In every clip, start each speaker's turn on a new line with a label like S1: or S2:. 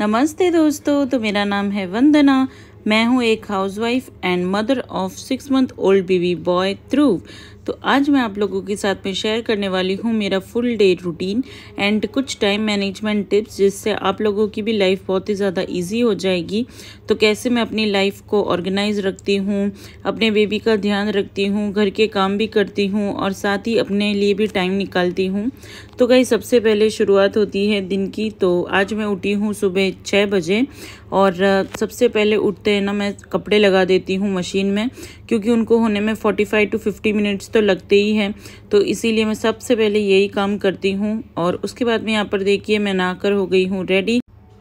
S1: नमस्ते दोस्तों, तो मेरा नाम है वंदना। मैं हूँ एक housewife and mother of 6 month old baby boy Dhruv. तो आज मैं आप लोगों के साथ में शेयर करने वाली हूँ मेरा फुल डे रूटीन एंड कुछ टाइम मैनेजमेंट टिप्स, जिससे आप लोगों की भी लाइफ बहुत ही ज़्यादा इजी हो जाएगी। तो कैसे मैं अपनी लाइफ को ऑर्गेनाइज रखती हूँ, अपने बेबी का ध्यान रखती हूँ, घर के काम भी करती हूँ और साथ ही अपने लिए भी टाइम निकालती हूँ। तो गाइस, सबसे पहले शुरुआत होती है दिन की। तो आज मैं उठी हूँ सुबह 6 बजे और सबसे पहले उठते हैं ना मैं कपड़े लगा देती हूँ मशीन में, क्योंकि उनको होने में 45 to 50 मिनट्स तो लगते ही हैं। तो इसीलिए मैं सबसे पहले यही काम करती हूँ। और उसके बाद में यहाँ पर देखिए मैं नहाकर हो गई हूँ रेडी।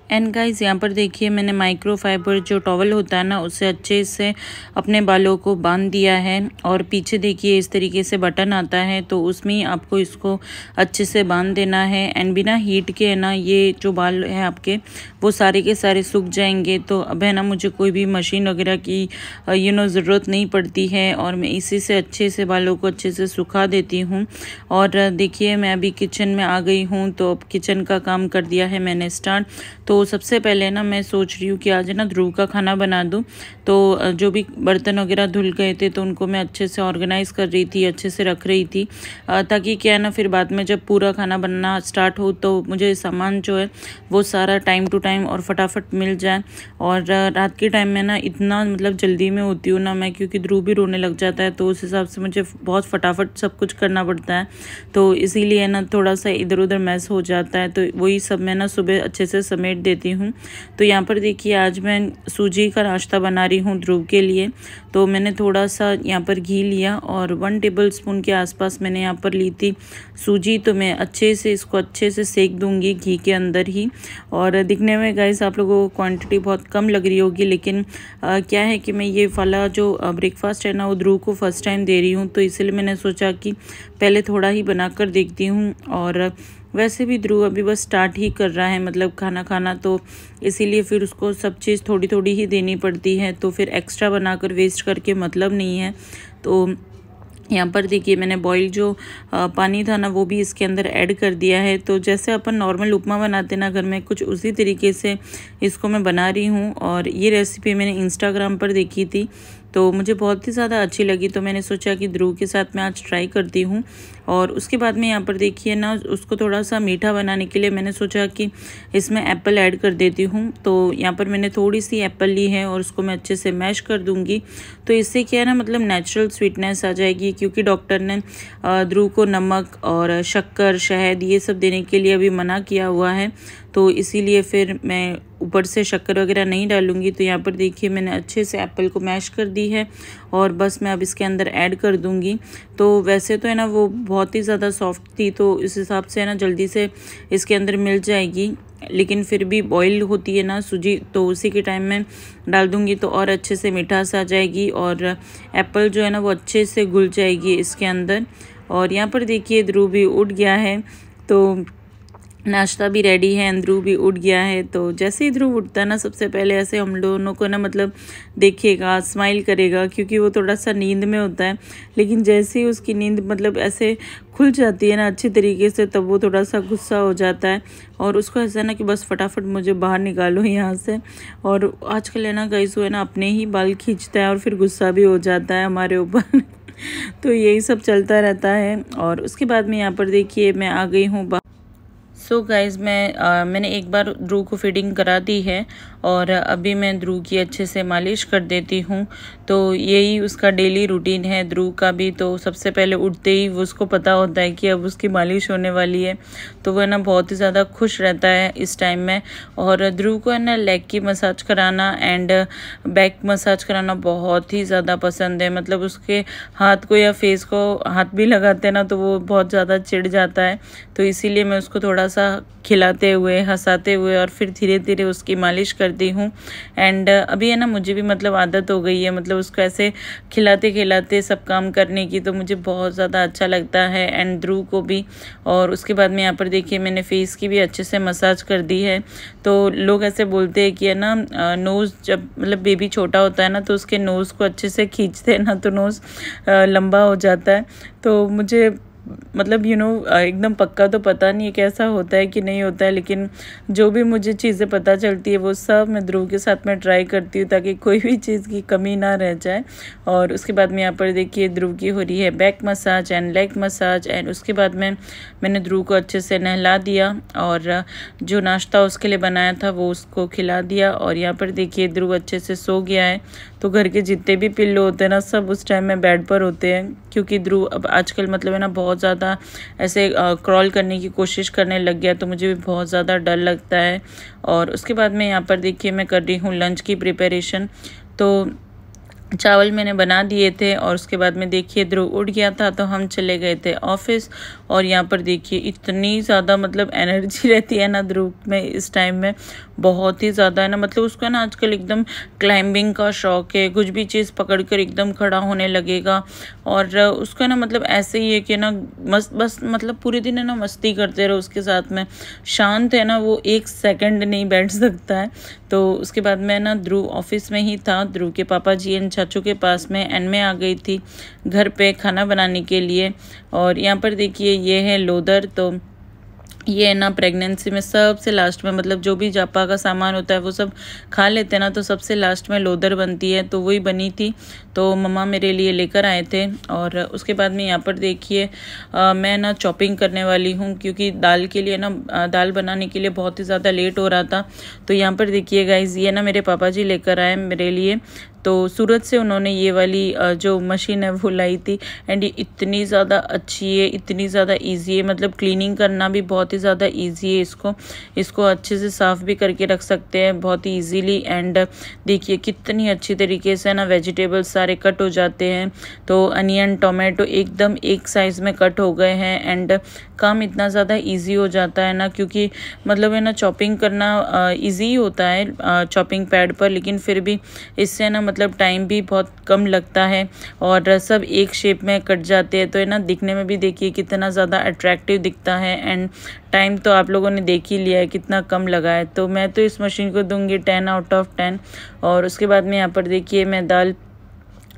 S1: एंड गाइस, यहाँ पर देखिए मैंने माइक्रोफाइबर जो टॉवल होता है ना, उससे अच्छे से अपने बालों को बांध दिया है। और पीछे देखिए इस तरीके से बटन आता है, तो उसमें ही आपको इसको अच्छे से बांध देना है। एंड बिना हीट के है ना, ये जो बाल है आपके वो सारे के सारे सूख जाएंगे। तो अब है ना, मुझे कोई भी मशीन वगैरह की ज़रूरत नहीं पड़ती है और मैं इसी से अच्छे से बालों को अच्छे से सुखा देती हूँ। और देखिए मैं अभी किचन में आ गई हूँ, तो अब किचन का काम कर दिया है मैंने स्टार्ट। तो सबसे पहले ना मैं सोच रही हूँ कि आज ना ध्रुव का खाना बना दूँ। तो जो भी बर्तन वगैरह धुल गए थे तो उनको मैं अच्छे से ऑर्गेनाइज़ कर रही थी, अच्छे से रख रही थी, ताकि क्या है ना, फिर बाद में जब पूरा खाना बनना स्टार्ट हो तो मुझे सामान जो है वो सारा टाइम टू टाइम और फटाफट मिल जाए। और रात के टाइम में ना इतना मतलब जल्दी में होती हूँ ना मैं, क्योंकि ध्रुव भी रोने लग जाता है, तो उस हिसाब से मुझे बहुत फटाफट सब कुछ करना पड़ता है। तो इसीलिए ना थोड़ा सा इधर उधर मैस हो जाता है, तो वही सब मैं ना सुबह अच्छे से समेट देती हूँ। तो यहाँ पर देखिए आज मैं सूजी का नाश्ता बना रही हूँ ध्रुव के लिए। तो मैंने थोड़ा सा यहाँ पर घी लिया और 1 टेबल स्पून के आसपास मैंने यहाँ पर ली थी सूजी। तो मैं अच्छे से इसको अच्छे से सेक दूंगी घी के अंदर ही। और दिखने में गाइस आप लोगों को क्वांटिटी बहुत कम लग रही होगी, लेकिन क्या है कि मैं ये वाला जो ब्रेकफास्ट है ना, वो ध्रुव को फर्स्ट टाइम दे रही हूँ, तो इसलिए मैंने सोचा कि पहले थोड़ा ही बनाकर देखती हूँ। और वैसे भी ध्रुव अभी बस स्टार्ट ही कर रहा है मतलब खाना खाना, तो इसीलिए फिर उसको सब चीज़ थोड़ी थोड़ी ही देनी पड़ती है, तो फिर एक्स्ट्रा बनाकर वेस्ट करके मतलब नहीं है। तो यहाँ पर देखिए मैंने बॉईल जो पानी था ना वो भी इसके अंदर ऐड कर दिया है। तो जैसे अपन नॉर्मल उपमा बनाते ना घर में, कुछ उसी तरीके से इसको मैं बना रही हूँ। और ये रेसिपी मैंने इंस्टाग्राम पर देखी थी, तो मुझे बहुत ही ज़्यादा अच्छी लगी, तो मैंने सोचा कि ध्रुव के साथ मैं आज ट्राई करती हूँ। और उसके बाद में यहाँ पर देखिए ना, उसको थोड़ा सा मीठा बनाने के लिए मैंने सोचा कि इसमें एप्पल ऐड कर देती हूँ। तो यहाँ पर मैंने थोड़ी सी एप्पल ली है और उसको मैं अच्छे से मैश कर दूँगी। तो इससे क्या है ना, मतलब नेचुरल स्वीटनेस आ जाएगी, क्योंकि डॉक्टर ने ध्रुव को नमक और शक्कर, शहद ये सब देने के लिए अभी मना किया हुआ है। तो इसीलिए फिर मैं ऊपर से शक्कर वगैरह नहीं डालूंगी। तो यहाँ पर देखिए मैंने अच्छे से एप्पल को मैश कर दी है और बस मैं अब इसके अंदर ऐड कर दूंगी। तो वैसे तो है ना वो बहुत ही ज़्यादा सॉफ्ट थी, तो इस हिसाब से है ना जल्दी से इसके अंदर मिल जाएगी, लेकिन फिर भी बॉईल होती है ना सूजी, तो उसी के टाइम में डाल दूंगी तो और अच्छे से मिठास आ जाएगी और एप्पल जो है ना वो अच्छे से घुल जाएगी इसके अंदर। और यहाँ पर देखिए ध्रुव भी उठ गया है, तो नाश्ता भी रेडी है, ध्रुव भी उठ गया है। तो जैसे ही ध्रुव उठता है ना, सबसे पहले ऐसे हम दोनों को ना मतलब देखेगा, स्माइल करेगा, क्योंकि वो थोड़ा सा नींद में होता है। लेकिन जैसे ही उसकी नींद मतलब ऐसे खुल जाती है ना अच्छी तरीके से, तब वो थोड़ा सा गुस्सा हो जाता है और उसको ऐसा ना कि बस फटाफट मुझे बाहर निकालो यहाँ से। और आजकल है ना गाइस, वो है ना अपने ही बाल खींचता है और फिर गुस्सा भी हो जाता है हमारे ऊपर तो यही सब चलता रहता है। और उसके बाद में यहाँ पर देखिए मैं आ गई हूँ। सो गाइज़, मैंने एक बार ध्रुव को फीडिंग करा दी है और अभी मैं ध्रुव की अच्छे से मालिश कर देती हूँ। तो यही उसका डेली रूटीन है ध्रुव का भी। तो सबसे पहले उठते ही वो उसको पता होता है कि अब उसकी मालिश होने वाली है, तो वह ना बहुत ही ज़्यादा खुश रहता है इस टाइम में। और ध्रुव को है ना लेग की मसाज कराना एंड बैक मसाज कराना बहुत ही ज़्यादा पसंद है। मतलब उसके हाथ को या फेस को हाथ भी लगाते हैं ना, तो वो बहुत ज़्यादा चिढ़ जाता है। तो इसीलिए मैं उसको थोड़ा सा खिलाते हुए, हंसाते हुए और फिर धीरे धीरे उसकी मालिश करती हूँ। एंड अभी है ना मुझे भी मतलब आदत हो गई है, मतलब उसको ऐसे खिलाते खिलाते सब काम करने की, तो मुझे बहुत ज़्यादा अच्छा लगता है एंड ध्रुव को भी। और उसके बाद में यहाँ पर देखिए मैंने फेस की भी अच्छे से मसाज कर दी है। तो लोग ऐसे बोलते हैं कि है ना नोज़, जब मतलब बेबी छोटा होता है ना, तो उसके नोज़ को अच्छे से खींचते हैं ना, तो नोज़ लंबा हो जाता है। तो मुझे मतलब एकदम पक्का तो पता नहीं है कैसा होता है कि नहीं होता है, लेकिन जो भी मुझे चीज़ें पता चलती है वो सब मैं ध्रुव के साथ में ट्राई करती हूँ ताकि कोई भी चीज़ की कमी ना रह जाए। और उसके बाद में यहाँ पर देखिए ध्रुव की हो रही है back massage and leg massage. And उसके बाद में मैंने ध्रुव को अच्छे से नहला दिया और जो नाश्ता उसके लिए बनाया था वो उसको खिला दिया। और यहाँ पर देखिए ध्रुव अच्छे से सो गया है। तो घर के जितने भी पिल्लो होते हैं ना सब उस टाइम में बेड पर होते हैं, क्योंकि ध्रुव अब आजकल मतलब है ना बहुत ज़्यादा ऐसे क्रॉल करने की कोशिश करने लग गया, तो मुझे भी बहुत ज़्यादा डर लगता है। और उसके बाद में यहाँ पर देखिए मैं कर रही हूँ लंच की प्रिपरेशन। तो चावल मैंने बना दिए थे और उसके बाद में देखिए ध्रुव उठ गया था तो हम चले गए थे ऑफिस। और यहाँ पर देखिए इतनी ज़्यादा मतलब एनर्जी रहती है ना ध्रुव में इस टाइम में, बहुत ही ज़्यादा है ना। मतलब उसका ना आजकल एकदम क्लाइंबिंग का शौक है, कुछ भी चीज़ पकड़ कर एकदम खड़ा होने लगेगा। और उसका ना मतलब ऐसे ही है कि ना मस्त बस मतलब पूरे दिन है ना मस्ती करते रहो उसके साथ में, शांत है ना वो एक सेकंड नहीं बैठ सकता है। तो उसके बाद मैं ना ध्रुव ऑफिस में ही था, ध्रुव के पापा जी एंड चाचू के पास में, एंड मैं आ गई थी घर पे खाना बनाने के लिए। और यहाँ पर देखिए ये है लोदर। तो ये है ना प्रेगनेंसी में सबसे लास्ट में, मतलब जो भी जापा का सामान होता है वो सब खा लेते हैं ना, तो सबसे लास्ट में लोदर बनती है, तो वही बनी थी तो मम्मा मेरे लिए लेकर आए थे। और उसके बाद में यहाँ पर देखिए मैं ना चॉपिंग करने वाली हूँ, क्योंकि दाल के लिए ना दाल बनाने के लिए बहुत ही ज़्यादा लेट हो रहा था। तो यहाँ पर देखिए गाइज ये ना मेरे पापा जी लेकर आए मेरे लिए, तो सूरत से उन्होंने ये वाली जो मशीन है वो लाई थी। एंड ये इतनी ज़्यादा अच्छी है, इतनी ज़्यादा इजी है, मतलब क्लीनिंग करना भी बहुत ही ज़्यादा इजी है। इसको अच्छे से साफ़ भी करके रख सकते हैं बहुत ही इजीली। एंड देखिए कितनी अच्छी तरीके से ना वेजिटेबल्स सारे कट हो जाते हैं। तो अनियन टोमेटो एकदम एक साइज़ में कट हो गए हैं। एंड काम इतना ज़्यादा इजी हो जाता है ना, क्योंकि मतलब है ना चॉपिंग करना इजी होता है चॉपिंग पैड पर, लेकिन फिर भी इससे ना मतलब टाइम भी बहुत कम लगता है और सब एक शेप में कट जाते हैं। तो है ना दिखने में भी देखिए कितना ज़्यादा अट्रैक्टिव दिखता है। एंड टाइम तो आप लोगों ने देख ही लिया है कितना कम लगा है। तो मैं तो इस मशीन को दूंगी 10 आउट ऑफ 10। और उसके बाद में यहाँ पर देखिए मैं दाल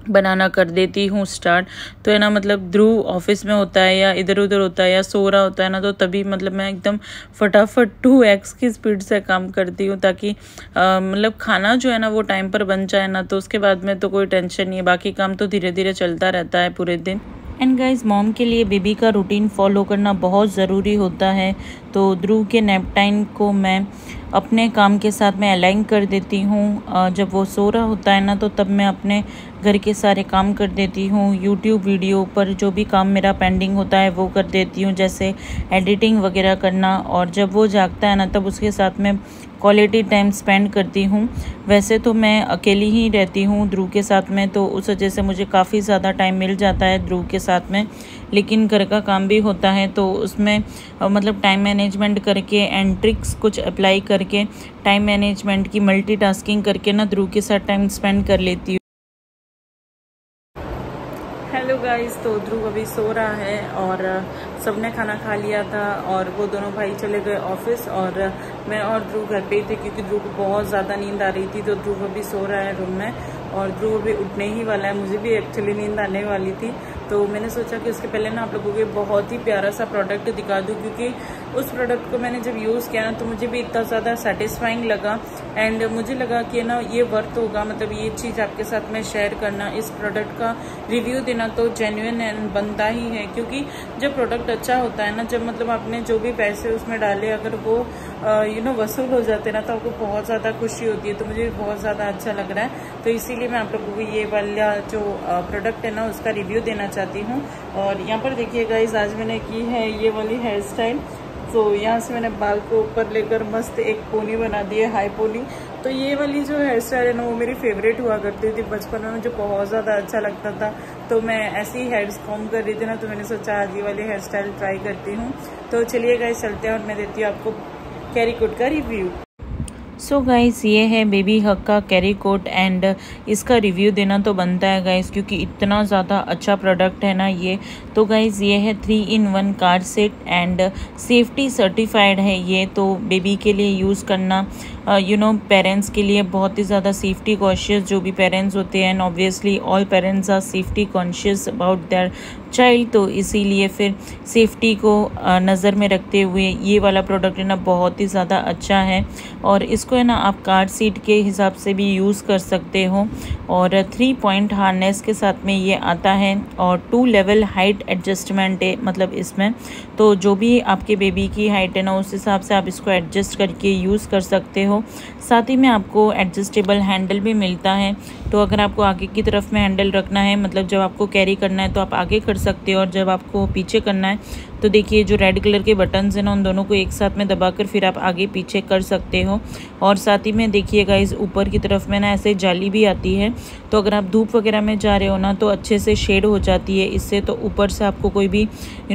S1: बनाना कर देती हूँ स्टार्ट। तो है ना मतलब ध्रुव ऑफिस में होता है या इधर उधर होता है या सो रहा होता है ना, तो तभी मतलब मैं एकदम फटाफट 2x की स्पीड से काम करती हूँ, ताकि मतलब खाना जो है ना वो टाइम पर बन जाए ना, तो उसके बाद में तो कोई टेंशन नहीं है, बाकी काम तो धीरे धीरे चलता रहता है पूरे दिन। एंड गाइज मॉम के लिए बेबी का रूटीन फॉलो करना बहुत ज़रूरी होता है। तो ध्रुव के नैप टाइम को मैं अपने काम के साथ में अलाइन कर देती हूँ। जब वो सो रहा होता है ना, तो तब मैं अपने घर के सारे काम कर देती हूँ। यूट्यूब वीडियो पर जो भी काम मेरा पेंडिंग होता है वो कर देती हूँ, जैसे एडिटिंग वगैरह करना। और जब वो जागता है ना, तब उसके साथ में क्वालिटी टाइम स्पेंड करती हूँ। वैसे तो मैं अकेली ही रहती हूँ ध्रुव के साथ में, तो उस वजह से मुझे काफ़ी ज़्यादा टाइम मिल जाता है ध्रुव के साथ में, लेकिन घर का काम भी होता है, तो उसमें मतलब टाइम मैनेजमेंट करके एंड ट्रिक्स कुछ अप्लाई करके टाइम मैनेजमेंट की मल्टीटास्किंग करके ना ध्रुव के साथ टाइम स्पेंड कर लेती हूँ। हेलो गाइस, तो ध्रुव अभी सो रहा है और सबने खाना खा लिया था और वो दोनों भाई चले गए ऑफिस और मैं और ध्रुव घर पे ही थे, क्योंकि ध्रुव को बहुत ज़्यादा नींद आ रही थी। तो ध्रुव अभी सो रहा है रूम में और ध्रुव अभी उठने ही वाला है। मुझे भी एक्चुअली नींद आने वाली थी, तो मैंने सोचा कि उसके पहले ना आप लोगों को बहुत ही प्यारा सा प्रोडक्ट दिखा दूँ, क्योंकि उस प्रोडक्ट को मैंने जब यूज़ किया ना तो मुझे भी इतना ज़्यादा सेटिस्फाइंग लगा। एंड मुझे लगा कि ना ये वर्थ होगा, मतलब ये चीज़ आपके साथ में शेयर करना, इस प्रोडक्ट का रिव्यू देना तो जेन्युइन एंड बनता ही है। क्योंकि जब प्रोडक्ट अच्छा होता है ना, जब मतलब आपने जो भी पैसे उसमें डाले अगर वो वसूल हो जाते हैं ना, तो आपको बहुत ज़्यादा खुशी होती है। तो मुझे बहुत ज़्यादा अच्छा लग रहा है, तो इसीलिए मैं आप लोगों को ये वाला जो प्रोडक्ट है ना उसका रिव्यू देना चाहती हूँ। और यहाँ पर देखिए गाइस, आज मैंने की है ये वाली हेयर स्टाइल। तो यहाँ से मैंने बाल को ऊपर लेकर मस्त एक पोनी बना दी है, हाई पोनी। तो ये वाली जो हेयर स्टाइल है ना वो मेरी फेवरेट हुआ करती थी बचपन में, मुझे बहुत ज़्यादा अच्छा लगता था। तो मैं ऐसी ही हेयर्स कॉम कर रही थी ना, तो मैंने सोचा आज ये वाली हेयर स्टाइल ट्राई करती हूँ। तो चलिए गाइस चलते हैं और मैं देती हूँ आपको कैरी कोट का रिव्यू। सो गाइस ये है बेबी हग का कैरी कोट एंड इसका रिव्यू देना तो बनता है गाइस, क्योंकि इतना ज़्यादा अच्छा प्रोडक्ट है ना ये। तो गाइस ये है 3-in-1 card set and safety certified है ये। तो बेबी के लिए यूज़ करना पेरेंट्स के लिए बहुत ही ज़्यादा सेफ्टी कॉन्शियस जो भी पेरेंट्स होते हैं, and obviously all parents are safety conscious about their child, तो इसीलिए फिर सेफ्टी को नज़र में रखते हुए ये वाला प्रोडक्ट है ना बहुत ही ज़्यादा अच्छा है। और इसको है ना आप कार सीट के हिसाब से भी यूज़ कर सकते हो। और 3 पॉइंट हार्नेस के साथ में ये आता है और 2 लेवल हाइट एडजस्टमेंट है मतलब इसमें, तो जो भी आपके बेबी की हाइट है ना उस हिसाब से आप इसको एडजस्ट करके यूज़ कर सकते हो। साथ ही में आपको एडजस्टेबल हैंडल भी मिलता है, तो अगर आपको आगे की तरफ में हैंडल रखना है मतलब जब आपको कैरी करना है तो आप आगे कर सकते हो, और जब आपको पीछे करना है तो देखिए जो रेड कलर के बटन्स हैं ना उन दोनों को एक साथ में दबाकर फिर आप आगे पीछे कर सकते हो। और साथ ही में देखिएगा इस ऊपर की तरफ में ना ऐसे जाली भी आती है, तो अगर आप धूप वगैरह में जा रहे हो ना तो अच्छे से शेड हो जाती है इससे, तो ऊपर से आपको कोई भी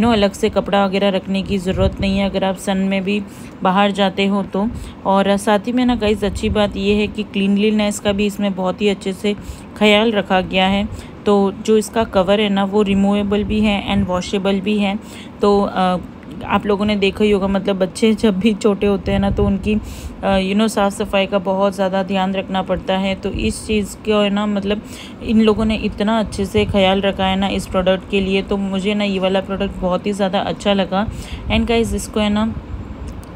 S1: अलग से कपड़ा वगैरह रखने की ज़रूरत नहीं है अगर आप सन में भी बाहर जाते हो तो। और साथ ही में ना गाइस अच्छी बात ये है कि क्लीनलीनेस का भी इसमें बहुत ही अच्छे से ख्याल रखा गया है। तो जो इसका कवर है ना वो रिमूवेबल भी है एंड वॉशेबल भी है। तो आप लोगों ने देखा ही होगा मतलब बच्चे जब भी छोटे होते हैं ना तो उनकी साफ़ सफाई का बहुत ज़्यादा ध्यान रखना पड़ता है, तो इस चीज़ को है ना मतलब इन लोगों ने इतना अच्छे से ख्याल रखा है ना इस प्रोडक्ट के लिए, तो मुझे ना ये वाला प्रोडक्ट बहुत ही ज़्यादा अच्छा लगा। एंड गाइस इसको है ना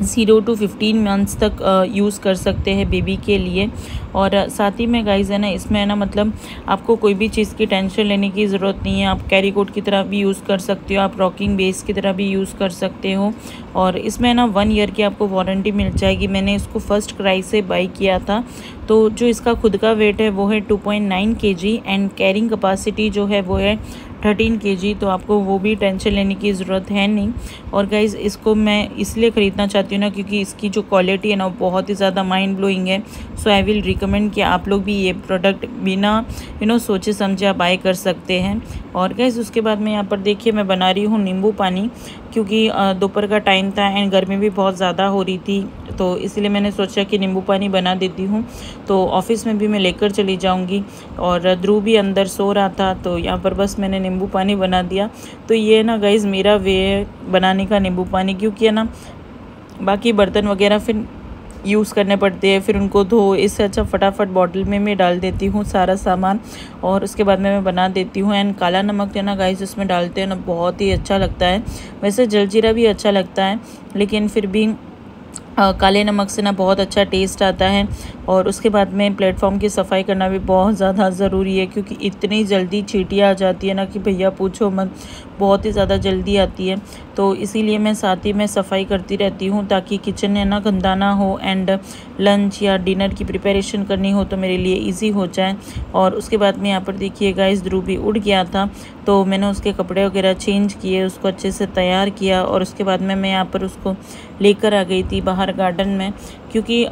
S1: 0 to 15 मंथ्स तक यूज़ कर सकते हैं बेबी के लिए। और साथ ही में गाइस है ना इसमें है ना मतलब आपको कोई भी चीज़ की टेंशन लेने की ज़रूरत नहीं है। आप कैरी कोट की तरह भी यूज़ कर सकते हो, आप रॉकिंग बेस की तरह भी यूज़ कर सकते हो। और इसमें है ना 1 ईयर की आपको वारंटी मिल जाएगी। मैंने इसको फर्स्ट क्राई से बाई किया था, तो जो इसका खुद का वेट है वो है 2.9 kg एंड कैरिंग कैपेसिटी जो है वो है 13 kg, तो आपको वो भी टेंशन लेने की ज़रूरत है नहीं। और गाइज़ इसको मैं इसलिए ख़रीदना चाहती हूँ ना क्योंकि इसकी जो क्वालिटी है ना वो बहुत ही ज़्यादा माइंड ब्लोइंग है। सो आई विल रिकमेंड कि आप लोग भी ये प्रोडक्ट बिना सोचे समझे आप बाय कर सकते हैं। और गाइज़ उसके बाद में यहाँ पर देखिए मैं बना रही हूँ नींबू पानी, क्योंकि दोपहर का टाइम था एंड गर्मी भी बहुत ज़्यादा हो रही थी, तो इसलिए मैंने सोचा कि नींबू पानी बना देती हूँ, तो ऑफ़िस में भी मैं लेकर चली जाऊँगी। और ध्रुव भी अंदर सो रहा था तो यहाँ पर बस मैंने नींबू पानी बना दिया। तो ये ना गाइज़ मेरा वे है बनाने का नींबू पानी, क्योंकि है ना बाकी बर्तन वगैरह फिर यूज़ करने पड़ते हैं, फिर उनको धो, इससे अच्छा फटाफट बॉटल में मैं डाल देती हूँ सारा सामान और उसके बाद में मैं बना देती हूँ। एंड काला नमक है ना गाइस उसमें डालते हैं ना बहुत ही अच्छा लगता है। वैसे जलजीरा भी अच्छा लगता है लेकिन फिर भी काले नमक से ना बहुत अच्छा टेस्ट आता है। और उसके बाद में प्लेटफॉर्म की सफाई करना भी बहुत ज़्यादा ज़रूरी है, क्योंकि इतनी जल्दी चींटियाँ आ जाती है ना कि भैया पूछो मत, बहुत ही ज़्यादा जल्दी आती है। तो इसीलिए मैं साथ ही में सफाई करती रहती हूँ ताकि किचन है ना गंदा ना हो एंड लंच या डिनर की प्रिपरेशन करनी हो तो मेरे लिए इजी हो जाए। और उसके बाद में यहाँ पर देखिए गाइस ध्रुव भी उड़ गया था, तो मैंने उसके कपड़े वगैरह चेंज किए, उसको अच्छे से तैयार किया और उसके बाद में मैं यहाँ पर उसको लेकर आ गई थी बाहर गार्डन में, क्योंकि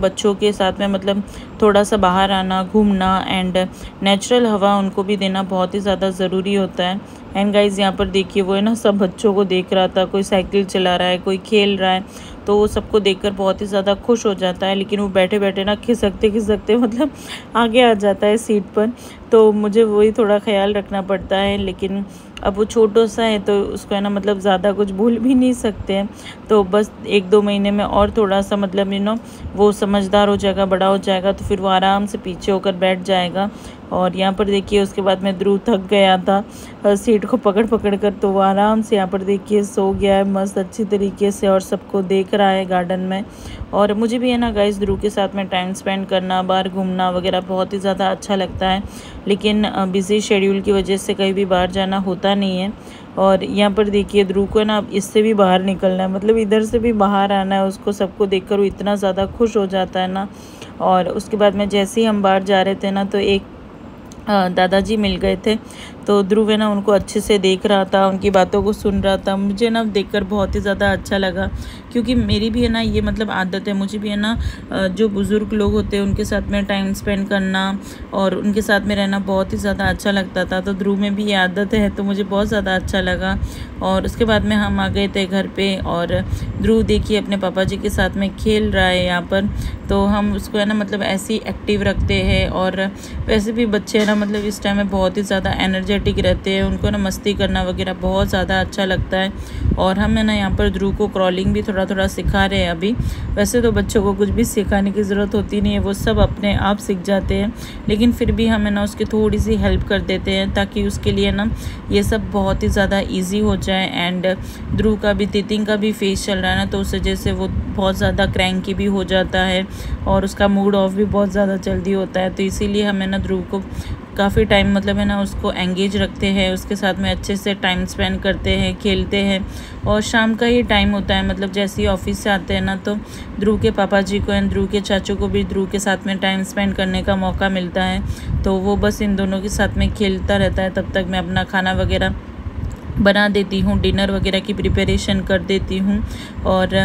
S1: बच्चों के साथ में मतलब थोड़ा सा बाहर आना, घूमना एंड नेचुरल हवा उनको भी देना बहुत ही ज़्यादा ज़रूरी होता है। एंड गाइज यहाँ पर देखिए वो है ना सब बच्चों को देख रहा था, कोई साइकिल चला रहा है, कोई खेल रहा है, तो वो सबको देखकर बहुत ही ज़्यादा खुश हो जाता है। लेकिन वो बैठे बैठे ना खिसकते मतलब आगे आ जाता है सीट पर, तो मुझे वही थोड़ा ख्याल रखना पड़ता है। लेकिन अब वो छोटा सा है तो उसको है ना मतलब ज़्यादा कुछ भूल भी नहीं सकते हैं, तो बस 1-2 महीने में और थोड़ा सा मतलब वो समझदार हो जाएगा, बड़ा हो जाएगा, तो फिर वो आराम से पीछे होकर बैठ जाएगा। और यहाँ पर देखिए उसके बाद में ध्रुव थक गया था सीट को पकड़ कर, तो वो आराम से यहाँ पर देखिए सो गया है मस्त अच्छी तरीके से और सबको देख रहा है गार्डन में। और मुझे भी है ना गाइस ध्रुव के साथ में टाइम स्पेंड करना, बाहर घूमना वगैरह बहुत ही ज़्यादा अच्छा लगता है, लेकिन बिज़ी शेड्यूल की वजह से कहीं भी बाहर जाना होता नहीं है। और यहाँ पर देखिए ध्रुव को ना इससे भी बाहर निकलना है, मतलब इधर से भी बाहर आना है उसको, सबको देखकर वो इतना ज़्यादा खुश हो जाता है ना। और उसके बाद में जैसे ही हम बाहर जा रहे थे ना तो एक दादाजी मिल गए थे, तो ध्रुव है ना उनको अच्छे से देख रहा था, उनकी बातों को सुन रहा था। मुझे ना देखकर बहुत ही ज़्यादा अच्छा लगा, क्योंकि मेरी भी है ना ये मतलब आदत है, मुझे भी है ना जो बुज़ुर्ग लोग होते हैं उनके साथ में टाइम स्पेंड करना और उनके साथ में रहना बहुत ही ज़्यादा अच्छा लगता था। तो ध्रुव में भी ये आदत है, तो मुझे बहुत ज़्यादा अच्छा lगा। और उसके बाद में हम आ गए थे घर पे और ध्रुव देखिए अपने पापा जी के साथ में खेल रहा है यहाँ पर, तो हम उसको है ना मतलब ऐसे ही एक्टिव रखते हैं। और वैसे भी बच्चे है ना मतलब इस टाइम में बहुत ही ज़्यादा एनर्जेटिक एनर्जेटिक रहते हैं, उनको ना मस्ती करना वगैरह बहुत ज़्यादा अच्छा लगता है। और हम है ना यहाँ पर ध्रुव को क्रॉलिंग भी थोड़ा थोड़ा सिखा रहे हैं अभी। वैसे तो बच्चों को कुछ भी सिखाने की ज़रूरत होती नहीं है, वो सब अपने आप सीख जाते हैं, लेकिन फिर भी हम है ना उसकी थोड़ी सी हेल्प कर देते हैं ताकि उसके लिए ना ये सब बहुत ही ज़्यादा ईजी हो जाए। एंड ध्रुव का भी, तितिंग का भी फेस चल रहा है ना, तो उस वजह से वो बहुत ज़्यादा क्रैंकी भी हो जाता है और उसका मूड ऑफ भी बहुत ज़्यादा जल्दी होता है। तो इसीलिए हमें ना ध्रुव को काफ़ी टाइम मतलब है ना उसको एंगेज रखते हैं, उसके साथ में अच्छे से टाइम स्पेंड करते हैं, खेलते हैं। और शाम का ही टाइम होता है, मतलब जैसे ही ऑफिस से आते हैं ना तो ध्रुव के पापा जी को एंड ध्रुव के चाचू को भी ध्रुव के साथ में टाइम स्पेंड करने का मौका मिलता है। तो वो बस इन दोनों के साथ में खेलता रहता है, तब तक मैं अपना खाना वगैरह बना देती हूँ, डिनर वगैरह की प्रिपरेशन कर देती हूँ। और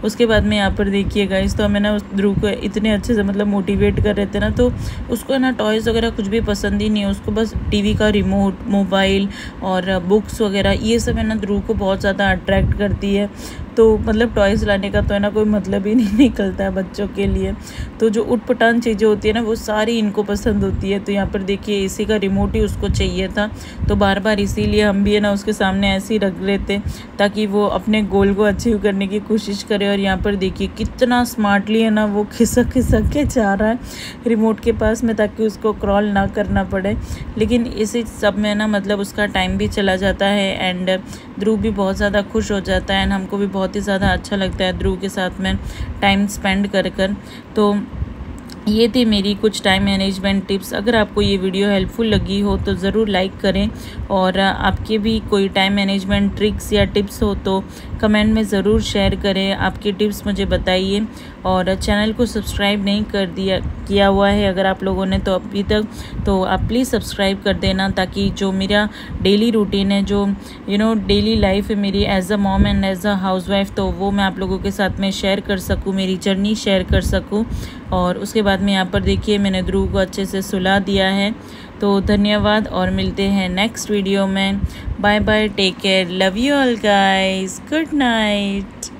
S1: उसके बाद में यहाँ पर देखिए गाइस, तो हमें ना उस ध्रुव को इतने अच्छे से मतलब मोटिवेट कर रहे थे ना, तो उसको ना टॉयज़ वगैरह कुछ भी पसंद ही नहीं है। उसको बस टीवी का रिमोट, मोबाइल और बुक्स वगैरह ये सब है ना ध्रुव को बहुत ज़्यादा अट्रैक्ट करती है। तो मतलब टॉयज़ लाने का तो है ना कोई मतलब ही नहीं निकलता है बच्चों के लिए। तो जो उटपटांग चीज़ें होती है ना वो सारी इनको पसंद होती है। तो यहाँ पर देखिए एसी का रिमोट ही उसको चाहिए था, तो बार बार इसीलिए हम भी है ना उसके सामने ऐसे ही रख लेते ताकि वो अपने गोल को अचीव करने की कोशिश करे। और यहाँ पर देखिए कितना स्मार्टली है ना वो खिसक खिसक के जा रहा है रिमोट के पास में ताकि उसको क्रॉल ना करना पड़े। लेकिन इसी सब में ना मतलब उसका टाइम भी चला जाता है एंड ध्रुव भी बहुत ज़्यादा खुश हो जाता है एंड हमको भी बहुत ही ज़्यादा अच्छा लगता है ध्रुव के साथ में टाइम स्पेंड कर कर। तो ये थी मेरी कुछ टाइम मैनेजमेंट टिप्स। अगर आपको ये वीडियो हेल्पफुल लगी हो तो ज़रूर लाइक करें, और आपके भी कोई टाइम मैनेजमेंट ट्रिक्स या टिप्स हो तो कमेंट में ज़रूर शेयर करें, आपकी टिप्स मुझे बताइए। और चैनल को सब्सक्राइब नहीं किया हुआ है अगर आप लोगों ने तो अभी तक, तो आप प्लीज़ सब्सक्राइब कर देना ताकि जो मेरा डेली रूटीन है, जो डेली लाइफ है मेरी as a mom and as a housewife, तो वो मैं आप लोगों के साथ में शेयर कर सकूँ, मेरी जर्नी शेयर कर सकूँ। और उसके बाद में यहाँ पर देखिए मैंने ध्रुव को अच्छे से सुला दिया है। तो धन्यवाद और मिलते हैं नेक्स्ट वीडियो में। Bye bye, take care, love you all guys, good night.